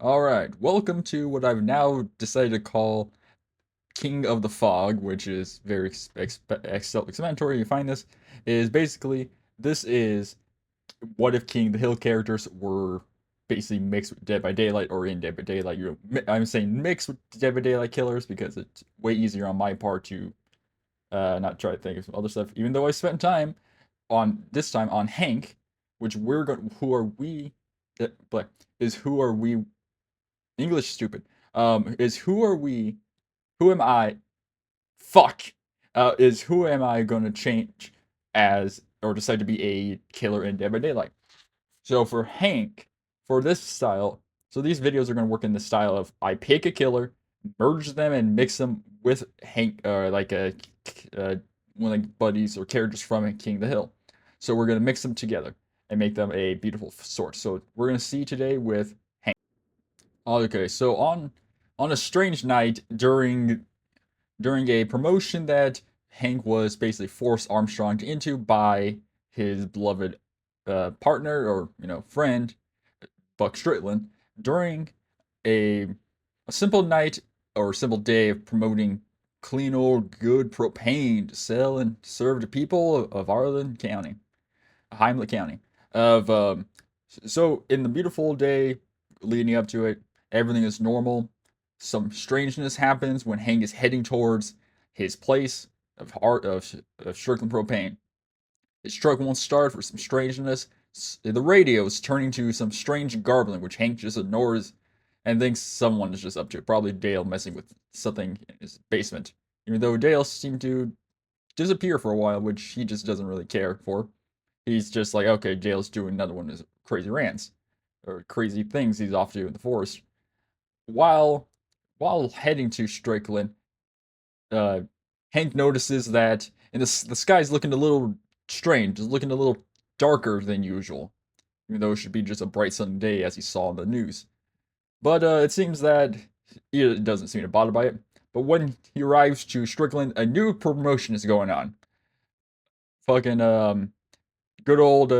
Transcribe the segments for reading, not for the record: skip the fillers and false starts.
Alright, welcome to what I've now decided to call King of the Fog, which is very self-explanatory. You find this is basically this is what if King of the Hill characters were basically mixed with Dead by Daylight or in Dead by Daylight. I'm saying mixed with Dead by Daylight killers because it's way easier on my part to not try to think of some other stuff. Even though I spent time on this time on Hank, which we're going. Who are we? But is who are we English stupid. Is who are we? Who am I? Fuck. Is who am I gonna change as or decide to be a killer in Dead by Daylight? So for Hank, for this style, so these videos are gonna work in the style of I pick a killer, merge them and mix them with Hank, uh, one of the buddies or characters from King of the Hill. So we're gonna mix them together and make them a beautiful source. So we're gonna see today with Hank. Okay, so on a strange night during a promotion that Hank was basically forced Armstrong into by his beloved partner or friend Buck Strickland during a a simple night or simple day of promoting clean old good propane to sell and serve to people of Arlen County, Heimlich County. Of So in the beautiful day leading up to it, everything is normal. Some strangeness happens when Hank is heading towards his place of Strickland propane. His truck won't start for some strangeness. The radio is turning to some strange garbling, which Hank just ignores and thinks someone is just up to it. Probably Dale messing with something in his basement. Even though Dale seemed to disappear for a while, which he just doesn't really care for. He's just like, okay, Dale's doing another one of his crazy rants or crazy things he's off to do in the forest. While while heading to Strickland, uh, Hank notices that the sky's looking a little strange, it's looking a little darker than usual, even though it should be just a bright sunny day as he saw in the news. But it seems that he doesn't seem to bother by it. But when he arrives to Strickland, a new promotion is going on. Fucking good old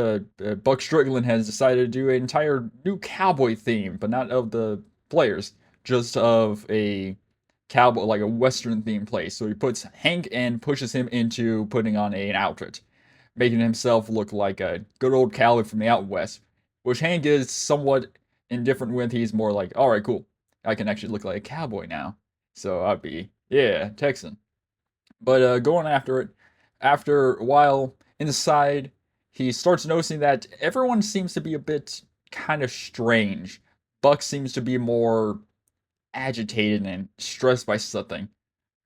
Buck Strickland has decided to do an entire new cowboy theme, but not of the players, just of a cowboy, like a western themed place. So he puts Hank and pushes him into putting on an outfit, making himself look like a good old cowboy from the out west, which Hank is somewhat indifferent with. He's more like, all right, cool, I can actually look like a cowboy now. So I'd be, yeah, Texan. But going after it, after a while inside, he starts noticing that everyone seems to be a bit kind of strange. Buck seems to be more agitated and stressed by something.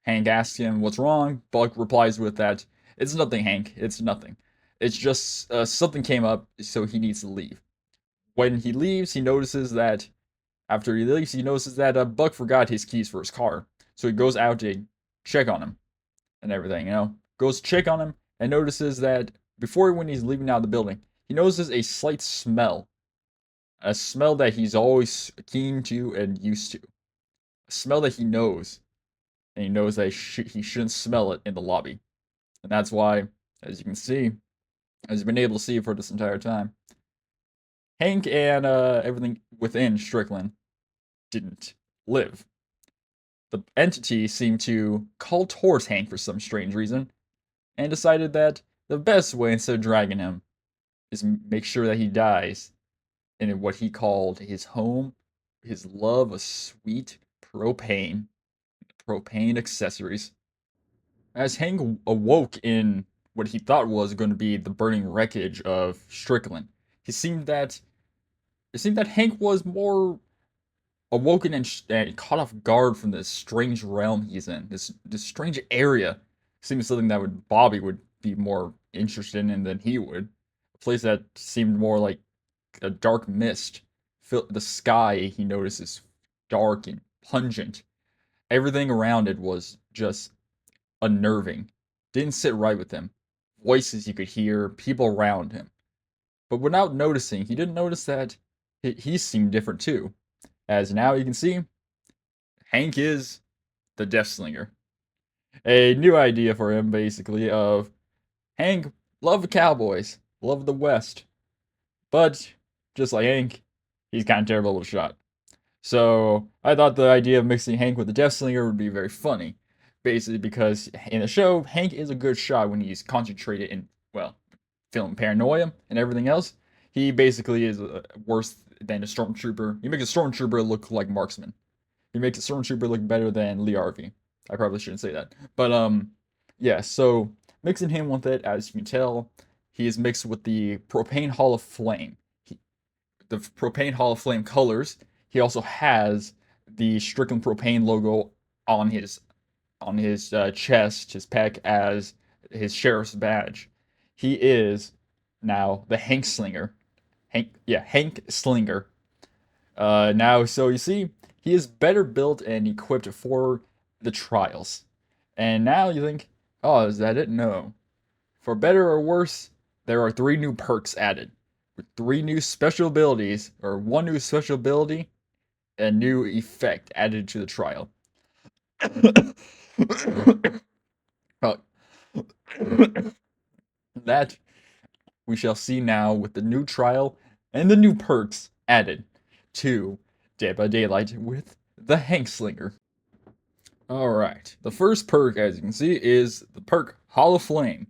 Hank asks him what's wrong. Buck replies with that, it's nothing, Hank, it's nothing. It's just something came up, so he needs to leave. When he leaves, he notices that Buck forgot his keys for his car. So he goes out to check on him and everything. Goes to check on him and notices that when he's leaving out of the building, he notices a slight smell. A smell that he's always keen to and used to. A smell that he knows. And he knows that he shouldn't smell it in the lobby. And that's why, as you can see, as you've been able to see for this entire time, Hank and everything within Strickland didn't live. The entity seemed to call towards Hank for some strange reason, and decided that the best way instead of dragging him is make sure that he dies in what he called his home, his love of sweet propane accessories. As Hank awoke in what he thought was going to be the burning wreckage of Strickland, it seemed that Hank was more awoken and caught off guard from this strange realm he's in. This strange area seems something that would Bobby would be more interested in than he would. A place that seemed more like a dark mist. The sky he notices dark and pungent. Everything around it was just unnerving. Didn't sit right with him. Voices he could hear, people around him. But without noticing, he didn't notice that he seemed different too. As now you can see, Hank is the Deathslinger. A new idea for him, basically, of Hank loved the Cowboys, loved the West, but just like Hank, he's kind of terrible with a shot. So I thought the idea of mixing Hank with the Death Slinger would be very funny. Basically, because in the show, Hank is a good shot when he's concentrated in, well, film paranoia and everything else. He basically is worse than a stormtrooper. He makes a stormtrooper look like marksman. He makes a stormtrooper look better than Lee Harvey. I probably shouldn't say that, but yeah. So mixing him with it, as you can tell, he is mixed with the propane Hall of Flame. The propane Hall of Flame colors. He also has the Strickland Propane logo on his chest, his pec, as his sheriff's badge. He is now the Hankslinger. Hank Slinger. Now, so you see, he is better built and equipped for the trials. And now you think, oh, is that it? No. For better or worse, there are 3 new perks added, with 3 new special abilities, or 1 new special ability, and new effect added to the trial. Uh, that we shall see now with the new trial and the new perks added to Dead by Daylight with the Hankslinger. Alright, the first perk, as you can see, is the perk Hall of Flame.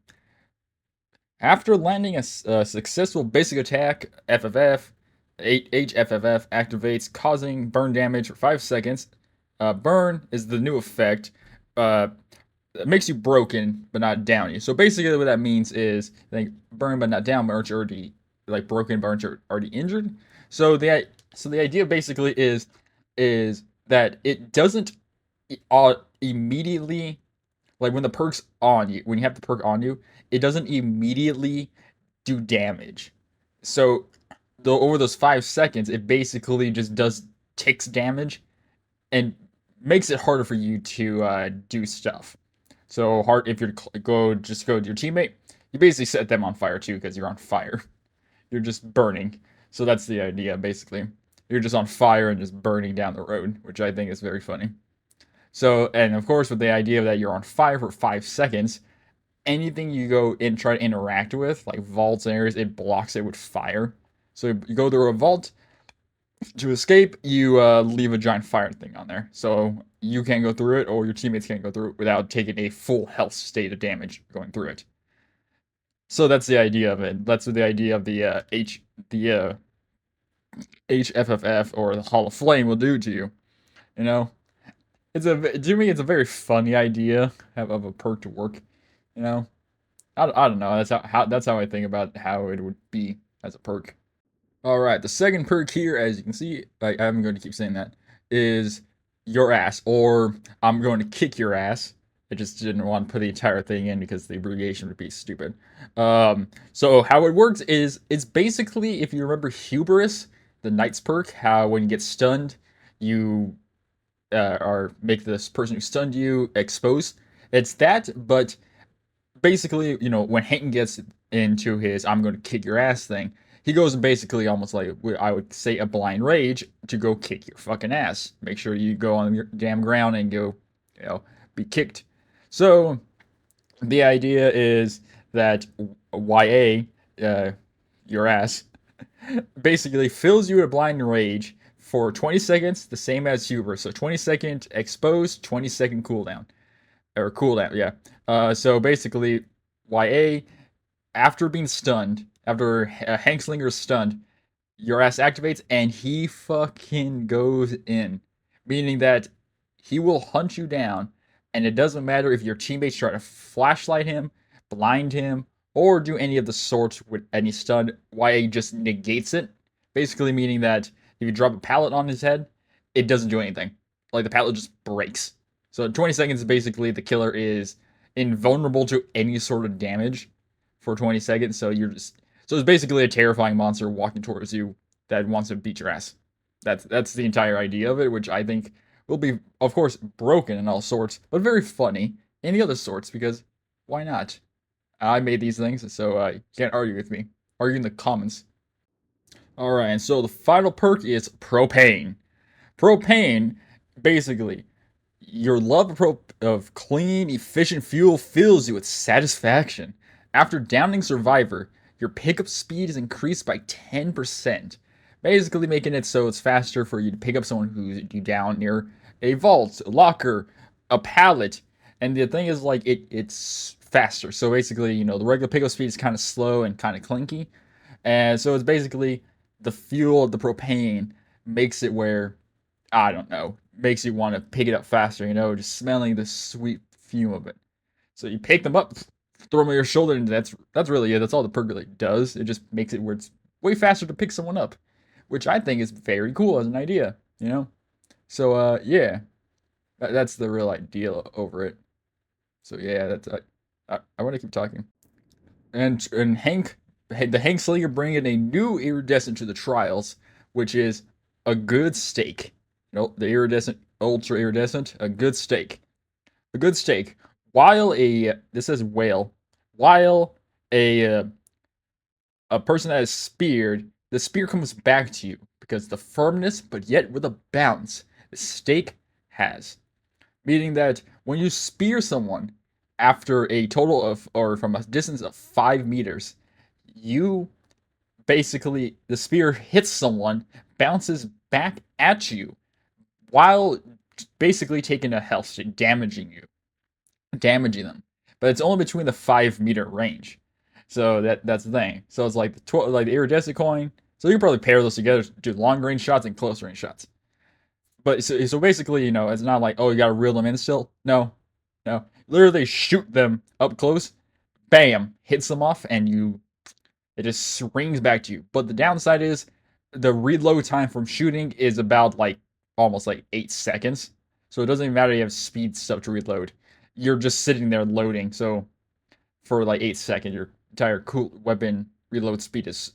After landing a successful basic attack, FFF, HFFF activates, causing burn damage for 5 seconds. Burn is the new effect. It makes you broken, but not down. So basically, what that means is, like, burn but not down, but aren't you already, like, broken, but aren't you already injured? So the idea basically is that it doesn't immediately, like, when the perk's on you, when you have the perk on you, it doesn't immediately do damage. So over those 5 seconds, it basically just takes damage and makes it harder for you to do stuff. So hard if you go to your teammate, you basically set them on fire too because you're on fire. You're just burning. So that's the idea basically. You're just on fire and just burning down the road, which I think is very funny. So, and of course, with the idea that you're on fire for 5 seconds, anything you go and try to interact with, like vaults and areas, it blocks it with fire. So you go through a vault to escape, you leave a giant fire thing on there. So you can't go through it, or your teammates can't go through it without taking a full health state of damage going through it. So that's the idea of it. That's the idea of the HFFF or the Hall of Flame will do to you. You know, to me it's a very funny idea of a perk to work. You know, I don't know. That's how I think about how it would be as a perk. All right, the second perk here, as you can see, I'm going to keep saying that, is your ass, or I'm going to kick your ass. I just didn't want to put the entire thing in because the abbreviation would be stupid. So how it works is, it's basically, if you remember Hubris, the Knight's perk, how when you get stunned, you or make this person who stunned you exposed. It's that, but basically, when Hank gets into his "I'm going to kick your ass" thing, he goes basically almost like, I would say, a blind rage to go kick your fucking ass. Make sure you go on your damn ground and go, be kicked. So the idea is that YA, your ass, basically fills you with blind rage for 20 seconds, the same as Huber. So 20-second exposed, 20-second cooldown. Or cooldown, yeah. So basically, YA, after being stunned, after Hankslinger is stunned, your ass activates and he fucking goes in. Meaning that he will hunt you down, and it doesn't matter if your teammates try to flashlight him, blind him, or do any of the sorts with any stun. YA just negates it. Basically meaning that if you drop a pallet on his head, it doesn't do anything. Like, the pallet just breaks. So 20 seconds, basically, the killer is invulnerable to any sort of damage for 20 seconds. So it's basically a terrifying monster walking towards you that wants to beat your ass. That's the entire idea of it, which I think will be, of course, broken in all sorts, but very funny in the other sorts, because why not? I made these things, so you can't argue with me. Argue in the comments. Alright, and so the final perk is Propane. Propane, basically, your love of clean, efficient fuel fills you with satisfaction. After downing Survivor, your pickup speed is increased by 10%. basically making it so it's faster for you to pick up someone who's you down near a vault, a locker, a pallet. And the thing is, like, it's faster. So basically, the regular pickup speed is kind of slow and kind of clinky. And so it's basically the fuel, the propane, makes it where, I don't know, makes you want to pick it up faster, just smelling the sweet fume of it. So you pick them up, throw them on your shoulder, and that's really it. That's all the percolate does. It just makes it where it's way faster to pick someone up, which I think is very cool as an idea. So yeah, that's the real idea over it. So yeah, that's I want to keep talking. And the Hankslinger bringing a new iridescent to the trials, which is a good steak. The iridescent, ultra iridescent, a good steak. A good steak. While a this says whale, while a a person that is speared, the spear comes back to you because the firmness, but yet with a bounce, the steak has. Meaning that when you spear someone after a total of, or from a distance of 5 meters, you basically, the spear hits someone, bounces back at you while basically taking a health hit, damaging them. But it's only between the 5 meter range. So that's the thing. So it's like like the iridescent coin. So you can probably pair those together to do long range shots and close range shots. But so basically, it's not like, oh, you gotta reel them in still. No, no. Literally shoot them up close, bam, hits them off, and it just swings back to you. But the downside is the reload time from shooting is about like almost like 8 seconds. So it doesn't even matter if you have speed stuff to reload. You're just sitting there loading. So for like 8 seconds, your entire cool weapon reload speed is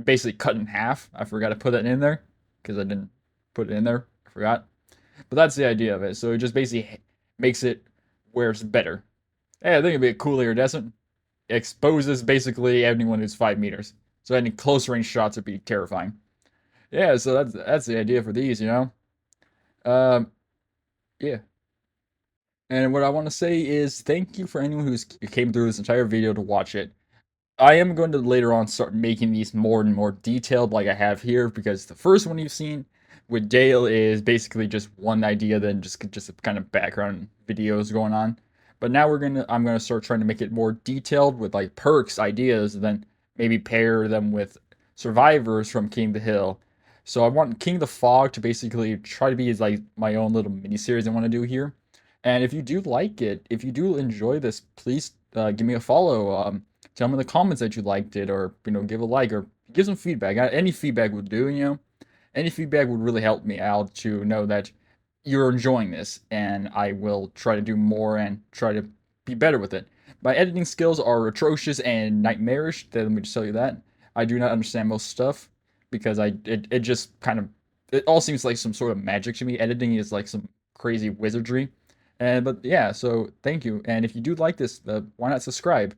basically cut in half. I forgot to put that in there because I didn't put it in there. I forgot. But that's the idea of it. So it just basically makes it where it's better. Hey, I think it'd be a cool iridescent. Exposes basically anyone who's 5 meters. So any close range shots would be terrifying. Yeah, so that's the idea for these. Um, yeah. And what I want to say is thank you for anyone who's came through this entire video to watch it. I am going to later on start making these more and more detailed like I have here because the first one you've seen with Dale is basically just one idea, then just a kind of background videos going on. But now I'm gonna start trying to make it more detailed with like perks, ideas, and then maybe pair them with survivors from King of the Hill. So I want King of the Fog to basically try to be like my own little mini series I want to do here. And if you do like it, if you do enjoy this, please give me a follow. Tell me in the comments that you liked it, or give a like, or give some feedback. Any feedback would do. Any feedback would really help me out to know that you're enjoying this, and I will try to do more and try to be better with it. My editing skills are atrocious and nightmarish. Let me just tell you that. I do not understand most stuff because it just kind of, it all seems like some sort of magic to me. Editing is like some crazy wizardry. But yeah, so thank you. And if you do like this, why not subscribe?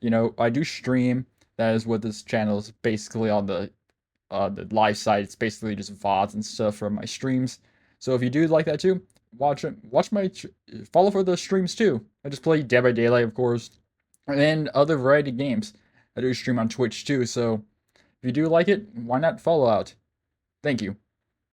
I do stream. That is what this channel is basically on the live side. It's basically just VODs and stuff from my streams. So if you do like that too, watch my follow for the streams too. I just play Dead by Daylight, of course, and then other variety games. I do stream on Twitch too. So if you do like it, why not follow out? Thank you.